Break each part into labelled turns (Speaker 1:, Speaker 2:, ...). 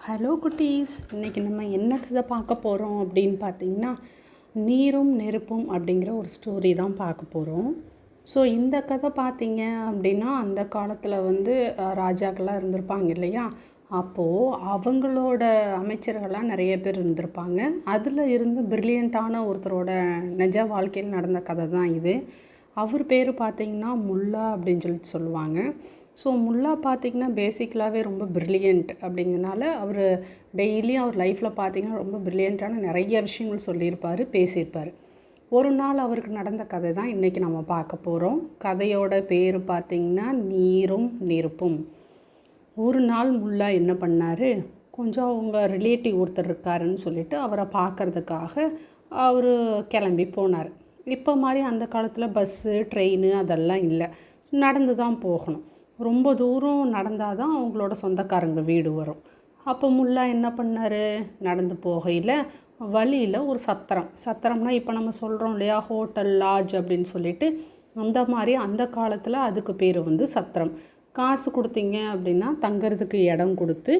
Speaker 1: Hello குட்டீஸ், இன்றைக்கி நம்ம என்ன கதை பார்க்க போகிறோம் அப்படின்னு பார்த்தீங்கன்னா, நீரும் நெருப்பும் அப்படிங்கிற ஒரு ஸ்டோரி தான் பார்க்க போகிறோம். ஸோ இந்த கதை பார்த்தீங்க அப்படின்னா, அந்த காலத்தில் ராஜாக்கள்லாம் இருந்திருப்பாங்க இல்லையா? அப்போது அவங்களோட அமைச்சர்கள்லாம் நிறைய பேர் இருந்திருப்பாங்க. அதில் இருந்து பிரில்லியண்ட்டான ஒருத்தரோட நிஜ வாழ்க்கையில் நடந்த கதை தான் இது. அவர் பேர் பார்த்திங்கன்னா முல்லா அப்படின்னு சொல்லுவாங்க. ஸோ முல்லா பார்த்திங்கன்னா பேசிக்கலாகவே ரொம்ப ப்ரில்லியண்ட் அப்படிங்கிறனால அவர் டெய்லியும் அவர் லைஃப்பில் பார்த்திங்கன்னா ரொம்ப ப்ரில்லியண்ட்டான நிறைய விஷயங்கள் சொல்லியிருப்பார், பேசியிருப்பார். ஒரு நாள் அவருக்கு நடந்த கதை தான் இன்றைக்கி நம்ம பார்க்க போகிறோம். கதையோட பேர் பார்த்திங்கன்னா நீரும் நெருப்பும். ஒரு நாள் முல்லா என்ன பண்ணார், கொஞ்சம் அவங்க ரிலேட்டிவ் ஒருத்தர் இருக்காருன்னு சொல்லிட்டு அவரை பார்க்குறதுக்காக அவர் கிளம்பி போனார். இப்போ மாதிரி அந்த காலத்தில் பஸ்ஸு ட்ரெயின் அதெல்லாம் இல்லை, நடந்து தான் போகணும். ரொம்ப தூரம் நடந்தால் தான் அவங்களோட சொந்தக்காரங்க வீடு வரும். அப்போ முல்லா என்ன பண்ணார், நடந்து போகையில் வழியில் ஒரு சத்திரம்னா இப்போ நம்ம சொல்கிறோம் இல்லையா, ஹோட்டல் லாட்ஜ் அப்படின்னு சொல்லிட்டு, அந்த மாதிரி அந்த காலத்தில் அதுக்கு பேர் சத்திரம். காசு கொடுத்தீங்க அப்படின்னா தங்கிறதுக்கு இடம் கொடுத்து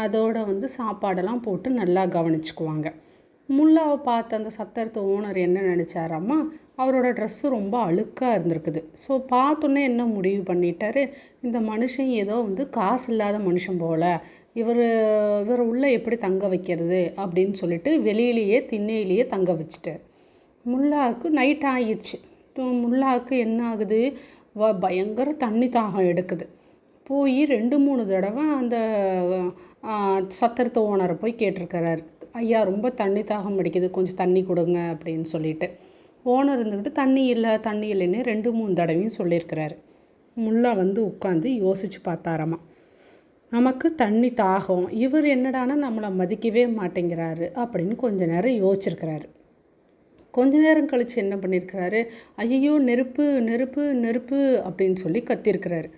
Speaker 1: அதோட சாப்பாடெல்லாம் போட்டு நல்லா கவனிச்சுக்குவாங்க. முல்லாவை பார்த்து அந்த சத்திரத்து ஓனர் என்ன நினச்சாராம்மா, அவரோட ட்ரெஸ்ஸு ரொம்ப அழுக்காக இருந்திருக்குது. ஸோ பார்த்தோன்னே என்ன முடிவு பண்ணிட்டாரு, இந்த மனுஷன் ஏதோ காசு இல்லாத மனுஷன் போல், இவர் உள்ளே எப்படி தங்க வைக்கிறது அப்படின்னு சொல்லிட்டு வெளியிலேயே திண்ணையிலேயே தங்க வச்சுட்டார். முல்லாவுக்கு நைட் ஆகிடுச்சு. முல்லாவுக்கு என்ன ஆகுது, பயங்கர தண்ணி தாகம் எடுக்குது. போய் 2-3 தடவை அந்த சத்திரத்து ஓனரை போய் கேட்டிருக்கிறாரு, ஐயா ரொம்ப தண்ணி தாகம் அடிக்குது, கொஞ்சம் தண்ணி கொடுங்க அப்படின்னு சொல்லிட்டு. ஓனர் இருந்துக்கிட்டு தண்ணி இல்லைன்னு 2-3 தடவையும் சொல்லியிருக்கிறாரு. முல்லா உட்காந்து யோசித்து பார்த்தாராமா, நமக்கு தண்ணி தாகம், இவர் என்னடானா நம்மளை மதிக்கவே மாட்டேங்கிறாரு அப்படின்னு கொஞ்ச நேரம் யோசிச்சிருக்கிறாரு. கொஞ்ச நேரம் கழித்து என்ன பண்ணியிருக்கிறாரு, ஐயோ நெருப்பு நெருப்பு நெருப்பு அப்படின்னு சொல்லி கத்திருக்கிறாரு.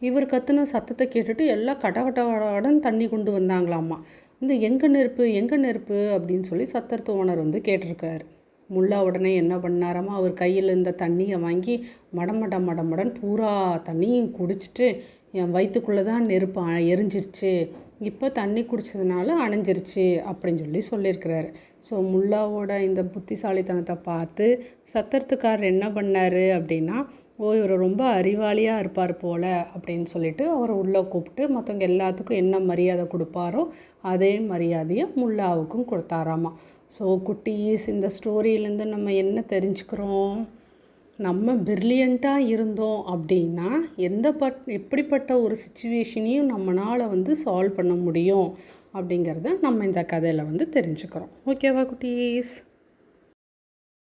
Speaker 1: இவர் கத்துன சத்தத்தை கேட்டுட்டு எல்லாம் கடகடன்னு தண்ணி கொண்டு வந்தாங்களாம்மா. எங்கே நெருப்பு அப்படின்னு சொல்லி சத்திரத்து ஓனர் கேட்டிருக்காரு. முல்லா உடனே என்ன பண்ணாராமா, அவர் கையில் இருந்த தண்ணியை வாங்கி மடமடன் பூரா தண்ணியும் குடிச்சிட்டு, என் வயிற்றுக்குள்ளே தான் நெருப்பு எரிஞ்சிருச்சு, இப்போ தண்ணி குடித்ததுனால அணைஞ்சிருச்சு அப்படின்னு சொல்லியிருக்கிறாரு. ஸோ முல்லாவோட இந்த புத்திசாலித்தனத்தை பார்த்து சத்திரத்துக்காரர் என்ன பண்ணார் அப்படின்னா, இவர் ரொம்ப அறிவாளியாக இருப்பார் போல் அப்படின்னு சொல்லிட்டு அவரை உள்ளே கூப்பிட்டு மற்றவங்க எல்லாத்துக்கும் என்ன மரியாதை கொடுப்பாரோ அதே மரியாதையை முல்லாவுக்கும் கொடுத்தாராமா. ஸோ குட்டீஸ், இந்த ஸ்டோரியிலேருந்து நம்ம என்ன தெரிஞ்சுக்கிறோம், நம்ம பிரில்லியண்ட்டாக இருந்தோம் அப்படின்னா எப்படிப்பட்ட ஒரு சுச்சுவேஷனையும் நம்மளால் சால்வ் பண்ண முடியும் அப்படிங்கிறத நம்ம இந்த கதையில் தெரிஞ்சுக்கிறோம். ஓகேவா குட்டீஸ்?